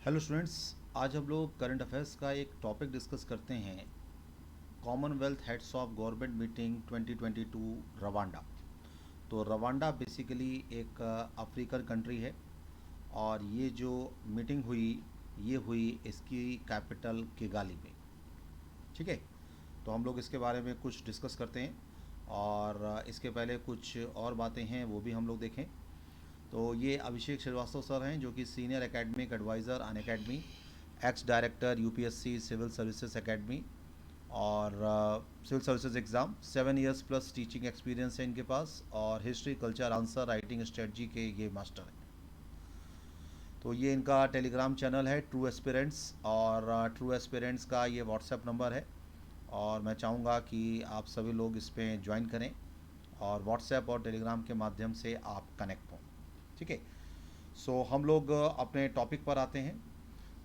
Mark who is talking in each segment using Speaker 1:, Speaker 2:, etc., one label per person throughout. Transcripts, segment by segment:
Speaker 1: Hello students. आज हम लोग करंट अफेयर्स का एक टॉपिक डिस्कस करते हैं। Commonwealth heads of government meeting 2022 Rwanda. तो रवांडा बेसिकली एक अफ्रीकन कंट्री है और ये जो मीटिंग हुई ये हुई इसकी कैपिटल किगाली में। ठीक है, तो हम लोग इसके बारे में कुछ डिस्कस करते हैं और इसके पहले कुछ और बातें हैं वो भी हम लोग देखें। तो ये अभिषेक श्रीवास्तव सर हैं जो कि senior academic adviser Unacademy, ex director UPSC civil services academy और civil services exam, 7 years plus teaching experience है इनके पास और history culture answer writing strategy के ये मास्टर हैं। तो ये इनका टेलीग्राम चैनल है ट्रू एस्पिरेंट्स और ट्रू एस्पिरेंट्स का ये व्हाट्सएप नंबर है और मैं चाहूँगा कि आप सभी लोग इस पर ज्वाइन करें और व्हाट्सएप और टेलीग्राम के माध्यम से आप कनेक्ट हों। ठीक है, सो हम लोग अपने टॉपिक पर आते हैं।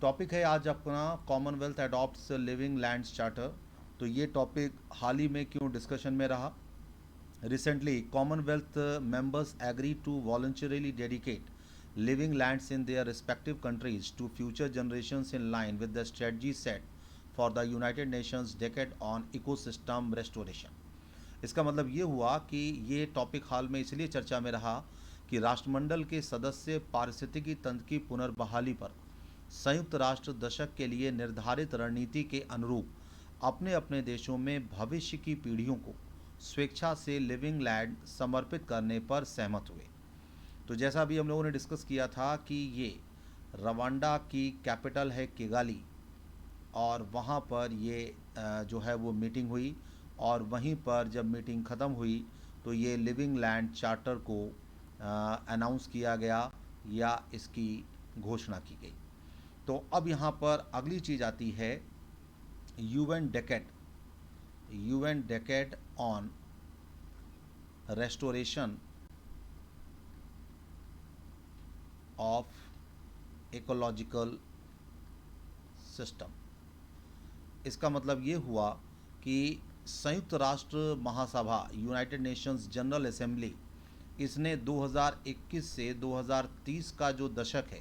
Speaker 1: टॉपिक है आज अपना Commonwealth adopts living lands charter. तो ये टॉपिक हाल ही में क्यों डिस्कशन में रहा। Recently Commonwealth members agree to voluntarily dedicate living lands in their respective countries to future generations in line with the strategy set for the United Nations Decade on Ecosystem Restoration। इसका मतलब ये हुआ कि ये topic हाल में इसलिए चर्चा में रहा कि राष्ट्रमंडल के सदस्य पारिस्थितिकी तंत्र की पुनर्बहाली पर संयुक्त राष्ट्र दशक के लिए निर्धारित रणनीति के अनुरूप अपने अपने देशों में भविष्य की पीढ़ियों को स्वेच्छा से लिविंग लैंड समर्पित करने पर सहमत हुए। तो जैसा अभी हम लोगों ने डिस्कस किया था कि ये रवांडा की कैपिटल है किगाली और वहाँ पर ये जो है वो मीटिंग हुई और वहीं पर जब मीटिंग ख़त्म हुई तो ये लिविंग लैंड चार्टर को अनाउंस किया गया या इसकी घोषणा की गई। तो अब यहाँ पर अगली चीज़ आती है UN decade on restoration of ecological system. इसका मतलब ये हुआ कि संयुक्त राष्ट्र महासभा यूनाइटेड नेशंस जनरल असेंबली इसने 2021 से 2030 का जो दशक है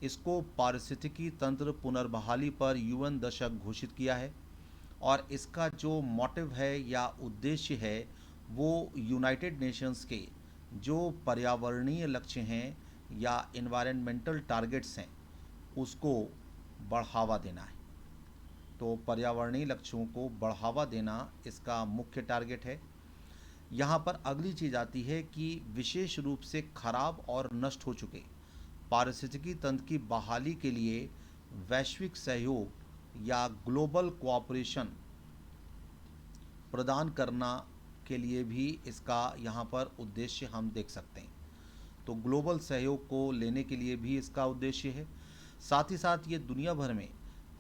Speaker 1: इसको पारिस्थितिकी तंत्र पुनर्बहाली पर यूएन दशक घोषित किया है और इसका जो मोटिव है या उद्देश्य है वो यूनाइटेड नेशंस के जो पर्यावरणीय लक्ष्य हैं या इन्वायरमेंटल टारगेट्स हैं उसको बढ़ावा देना है। तो पर्यावरणीय लक्ष्यों को बढ़ावा देना इसका मुख्य टारगेट है। यहाँ पर अगली चीज़ आती है कि विशेष रूप से खराब और नष्ट हो चुके पारिस्थितिकी तंत्र की बहाली के लिए वैश्विक सहयोग या ग्लोबल कोऑपरेशन प्रदान करना के लिए भी इसका यहाँ पर उद्देश्य हम देख सकते हैं। तो ग्लोबल सहयोग को लेने के लिए भी इसका उद्देश्य है। साथ ही साथ ये दुनिया भर में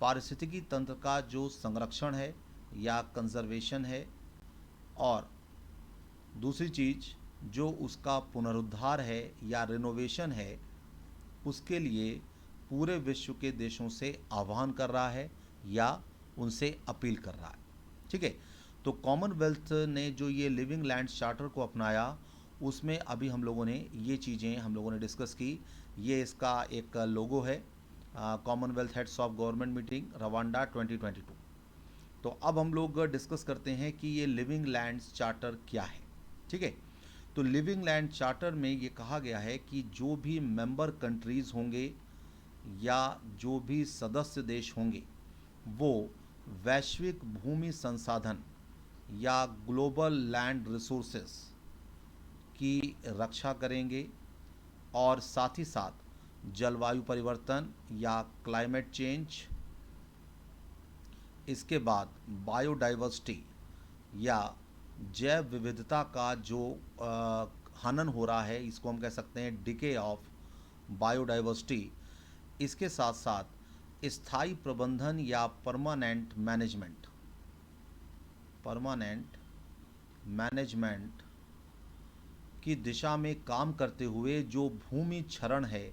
Speaker 1: पारिस्थितिकी तंत्र का जो संरक्षण है या कंजर्वेशन है और दूसरी चीज़ जो उसका पुनरुद्धार है या रिनोवेशन है उसके लिए पूरे विश्व के देशों से आह्वान कर रहा है या उनसे अपील कर रहा है। ठीक है, तो कॉमनवेल्थ ने जो ये लिविंग लैंड्स चार्टर को अपनाया उसमें अभी हम लोगों ने ये चीज़ें हम लोगों ने डिस्कस की। ये इसका एक लोगो है, Commonwealth heads of government meeting Rwanda 2022। तो अब हम लोग डिस्कस करते हैं कि ये लिविंग लैंड्स चार्टर क्या है। ठीक है, तो लिविंग लैंड चार्टर में ये कहा गया है कि जो भी मेंबर कंट्रीज़ होंगे या जो भी सदस्य देश होंगे वो वैश्विक भूमि संसाधन या ग्लोबल लैंड रिसोर्सेस की रक्षा करेंगे और साथ ही साथ जलवायु परिवर्तन या क्लाइमेट चेंज, इसके बाद बायोडाइवर्सिटी या जैव विविधता का जो हनन हो रहा है इसको हम कह सकते हैं डिके ऑफ बायोडाइवर्सिटी, इसके साथ साथ स्थायी प्रबंधन या परमानेंट मैनेजमेंट की दिशा में काम करते हुए जो भूमि क्षरण है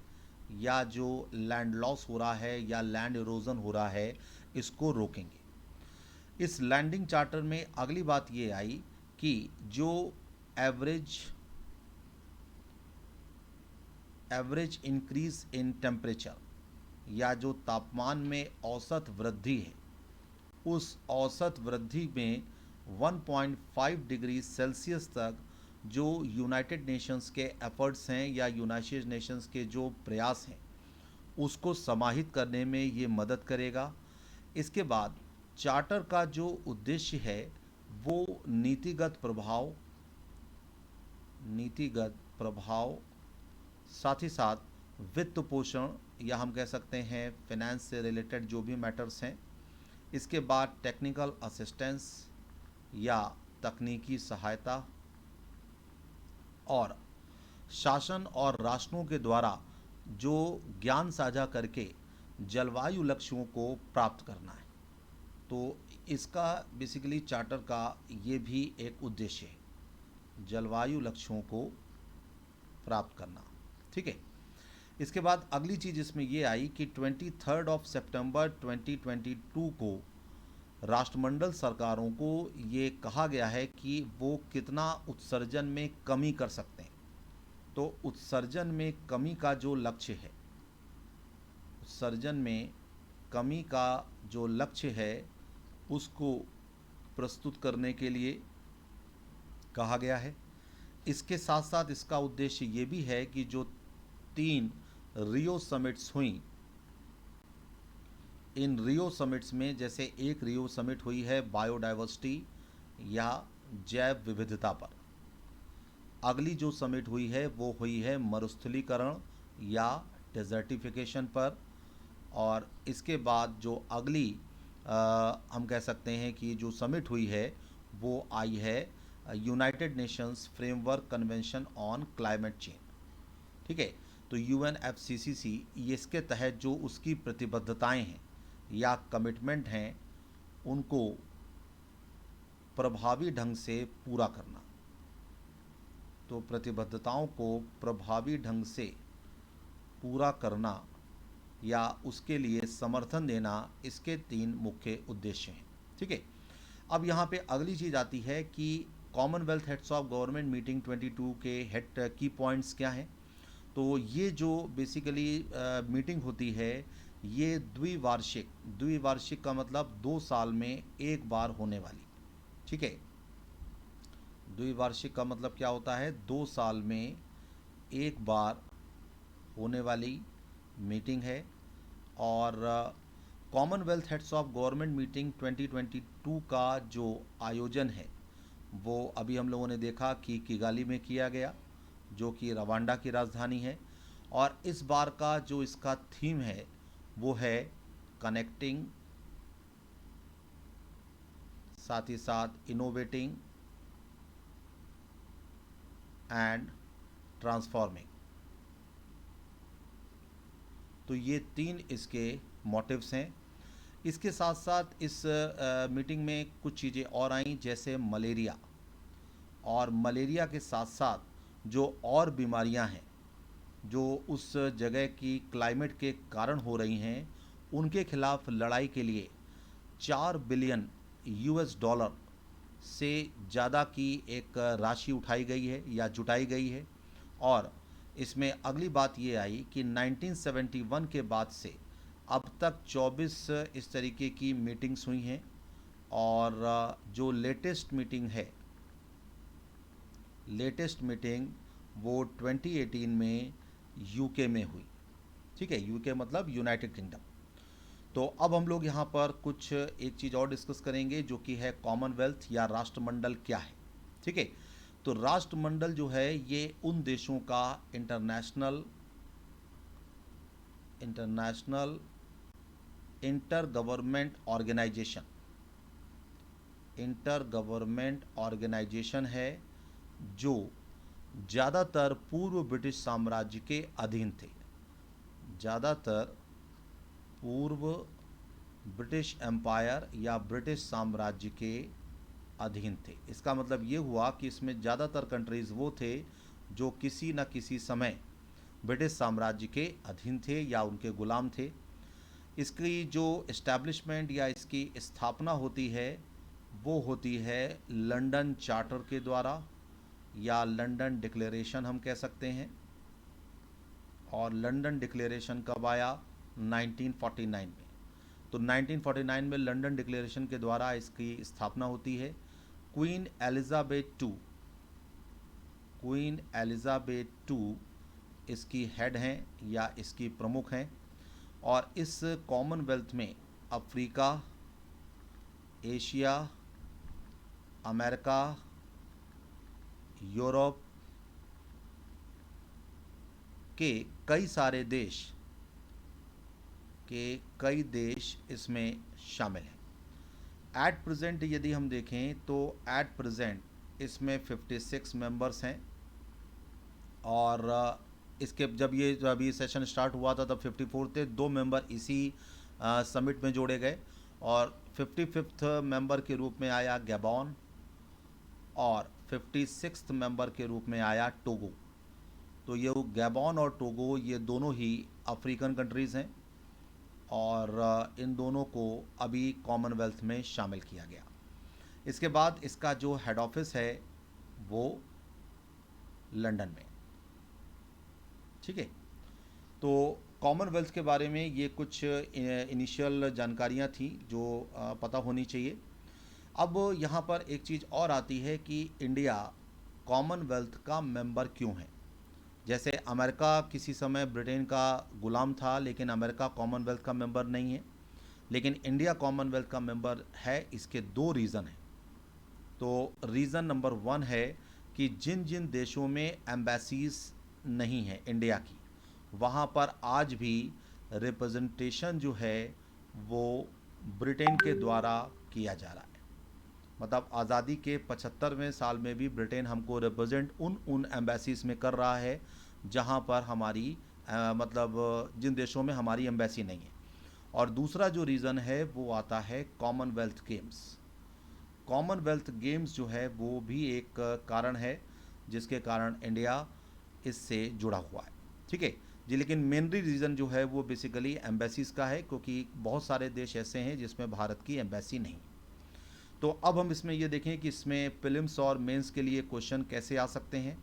Speaker 1: या जो लैंड लॉस हो रहा है या लैंड इरोजन हो रहा है इसको रोकेंगे। इस लैंडिंग चार्टर में अगली बात ये आई कि जो एवरेज इंक्रीज इन टेम्परेचर या जो तापमान में औसत वृद्धि है, उस औसत वृद्धि में 1.5 डिग्री सेल्सियस तक जो यूनाइटेड नेशंस के एफर्ट्स हैं या यूनाइटेड नेशंस के जो प्रयास हैं उसको समाहित करने में ये मदद करेगा। इसके बाद चार्टर का जो उद्देश्य है वो नीतिगत प्रभाव, साथ ही साथ वित्त पोषण या हम कह सकते हैं फाइनेंस से रिलेटेड जो भी मैटर्स हैं, इसके बाद टेक्निकल असिस्टेंस या तकनीकी सहायता, और शासन और राष्ट्रों के द्वारा जो ज्ञान साझा करके जलवायु लक्ष्यों को प्राप्त करना है। तो इसका बेसिकली चार्टर का ये भी एक उद्देश्य है, जलवायु लक्ष्यों को प्राप्त करना। ठीक है। इसके बाद अगली चीज़ इसमें ये आई कि 23 सितंबर 2022 को राष्ट्रमंडल सरकारों को ये कहा गया है कि वो कितना उत्सर्जन में कमी कर सकते हैं। तो उत्सर्जन में कमी का जो लक्ष्य है, उत्सर्जन में कमी का जो लक्ष्य है उसको प्रस्तुत करने के लिए कहा गया है। इसके साथ साथ इसका उद्देश्य ये भी है कि जो 3 रियो समिट्स हुई, इन रियो समिट्स में जैसे एक रियो समिट हुई है बायोडाइवर्सिटी या जैव विविधता पर, अगली जो समिट हुई है वो हुई है मरुस्थलीकरण या डेजर्टिफिकेशन पर, और इसके बाद जो अगली हम कह सकते हैं कि जो समिट हुई है वो आई है United Nations framework convention on climate change. ठीक है। तो UNFCCC ये इसके तहत जो उसकी प्रतिबद्धताएं हैं या कमिटमेंट हैं उनको प्रभावी ढंग से पूरा करना। तो प्रतिबद्धताओं को प्रभावी ढंग से पूरा करना या उसके लिए समर्थन देना, इसके 3 मुख्य उद्देश्य हैं। ठीक है। अब यहाँ पे अगली चीज़ आती है कि Commonwealth heads of government meeting 22 के हेड की पॉइंट्स क्या हैं। तो ये जो बेसिकली मीटिंग होती है ये द्विवार्षिक का मतलब 2 साल में एक बार होने वाली। ठीक है। द्विवार्षिक का मतलब क्या होता है, 2 साल में एक बार होने वाली मीटिंग है। और Commonwealth heads of government meeting 2022 का जो आयोजन है वो अभी हम लोगों ने देखा कि किगाली में किया गया, जो कि रवांडा की राजधानी है। और इस बार का जो इसका थीम है वो है कनेक्टिंग, साथ ही साथ इनोवेटिंग एंड ट्रांसफॉर्मिंग। तो ये 3 इसके मोटिव्स हैं। इसके साथ साथ इस मीटिंग में कुछ चीज़ें और आईं, जैसे मलेरिया, और मलेरिया के साथ साथ जो और बीमारियां हैं जो उस जगह की क्लाइमेट के कारण हो रही हैं, उनके खिलाफ लड़ाई के लिए 4 बिलियन US डॉलर से ज़्यादा की एक राशि उठाई गई है या जुटाई गई है। और इसमें अगली बात ये आई कि 1971 के बाद से अब तक 24 इस तरीके की मीटिंग्स हुई हैं, और जो लेटेस्ट मीटिंग वो 2018 में यूके में हुई। ठीक है। यूके मतलब यूनाइटेड किंगडम। तो अब हम लोग यहाँ पर कुछ एक चीज़ और डिस्कस करेंगे जो कि है कॉमनवेल्थ या राष्ट्रमंडल क्या है। ठीक है। तो राष्ट्रमंडल जो है ये उन देशों का इंटर गवर्नमेंट ऑर्गेनाइजेशन है जो ज़्यादातर पूर्व ब्रिटिश साम्राज्य के अधीन थे, ज़्यादातर पूर्व ब्रिटिश एम्पायर या ब्रिटिश साम्राज्य के अधीन थे। इसका मतलब ये हुआ कि इसमें ज़्यादातर कंट्रीज़ वो थे जो किसी न किसी समय ब्रिटिश साम्राज्य के अधीन थे या उनके गुलाम थे। इसकी जो इस्टेब्लिशमेंट या इसकी स्थापना होती है वो होती है लंदन चार्टर के द्वारा या लंदन डिक्लेरेशन हम कह सकते हैं। और लंदन डिक्लेरेशन कब आया, 1949 में। तो 1949 में लंदन डिक्लेरेशन के द्वारा इसकी स्थापना होती है। क्वीन एलिजाबेथ टू इसकी हेड हैं या इसकी प्रमुख हैं। और इस कॉमनवेल्थ में अफ्रीका, एशिया, अमेरिका, यूरोप के कई देश इसमें शामिल हैं। एट प्रेजेंट यदि हम देखें तो एट प्रेजेंट इसमें 56 मेंबर्स हैं। और इसके जब ये सेशन स्टार्ट हुआ था तब 54 थे, 2 मेंबर इसी समिट में जोड़े गए। और 55th मेंबर के रूप में आया गैबॉन और 56th मेंबर के रूप में आया टोगो। तो ये गैबॉन और टोगो ये दोनों ही अफ्रीकन कंट्रीज़ हैं और इन दोनों को अभी कॉमनवेल्थ में शामिल किया गया। इसके बाद इसका जो हेड ऑफिस है वो लंदन में। ठीक है, तो कॉमनवेल्थ के बारे में ये कुछ इनिशियल जानकारियाँ थी जो पता होनी चाहिए। अब यहाँ पर एक चीज़ और आती है कि इंडिया कॉमनवेल्थ का मेंबर क्यों है। जैसे अमेरिका किसी समय ब्रिटेन का गुलाम था, लेकिन अमेरिका कॉमनवेल्थ का मेंबर नहीं है, लेकिन इंडिया कॉमनवेल्थ का मेंबर है। इसके 2 रीज़न हैं। तो रीज़न नंबर 1 है कि जिन जिन देशों में एम्बेसीज नहीं है इंडिया की, वहाँ पर आज भी रिप्रेजेंटेशन जो है वो ब्रिटेन के द्वारा किया जा रहा है। मतलब आज़ादी के 75वें साल में भी ब्रिटेन हमको रिप्रेजेंट उन एम्बेसीज में कर रहा है जहाँ पर हमारी मतलब जिन देशों में हमारी एम्बेसी नहीं है। और दूसरा जो रीज़न है वो आता है कॉमनवेल्थ गेम्स। कॉमनवेल्थ गेम्स जो है वो भी एक कारण है जिसके कारण इंडिया इससे जुड़ा हुआ है। ठीक है जी, लेकिन मेनली रीज़न जो है वो बेसिकली एम्बेसीज का है, क्योंकि बहुत सारे देश ऐसे हैं जिसमें भारत की एम्बेसी नहीं। तो अब हम इसमें ये देखें कि इसमें प्रीलिम्स और मेंस के लिए क्वेश्चन कैसे आ सकते हैं।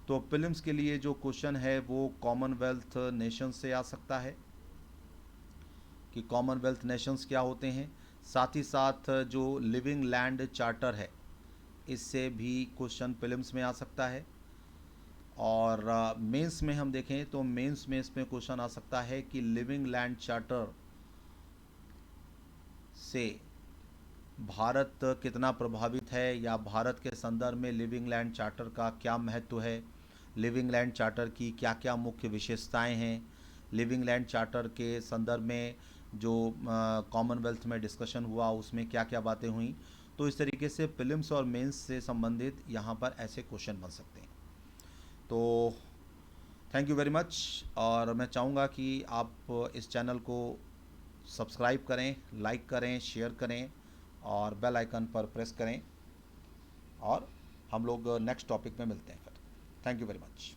Speaker 1: तो प्रीलिम्स के लिए जो क्वेश्चन है वो कॉमनवेल्थ नेशंस से आ सकता है कि कॉमनवेल्थ नेशंस क्या होते हैं। साथ ही साथ जो लिविंग लैंड चार्टर है इससे भी क्वेश्चन प्रीलिम्स में आ सकता है। और मेंस में हम देखें तो मेंस में इसमें क्वेश्चन आ सकता है कि लिविंग लैंड चार्टर से भारत कितना प्रभावित है या भारत के संदर्भ में लिविंग लैंड चार्टर का क्या महत्व है, लिविंग लैंड चार्टर की क्या क्या मुख्य विशेषताएं हैं, लिविंग लैंड चार्टर के संदर्भ में जो कॉमनवेल्थ में डिस्कशन हुआ उसमें क्या क्या बातें हुई। तो इस तरीके से प्रीलिम्स और मेंस से संबंधित यहाँ पर ऐसे क्वेश्चन बन सकते हैं। तो थैंक यू वेरी मच। और मैं चाहूँगा कि आप इस चैनल को सब्सक्राइब करें, लाइक करें, शेयर करें और बेल आइकन पर प्रेस करें। और हम लोग नेक्स्ट टॉपिक में मिलते हैं फिर। Thank you very much.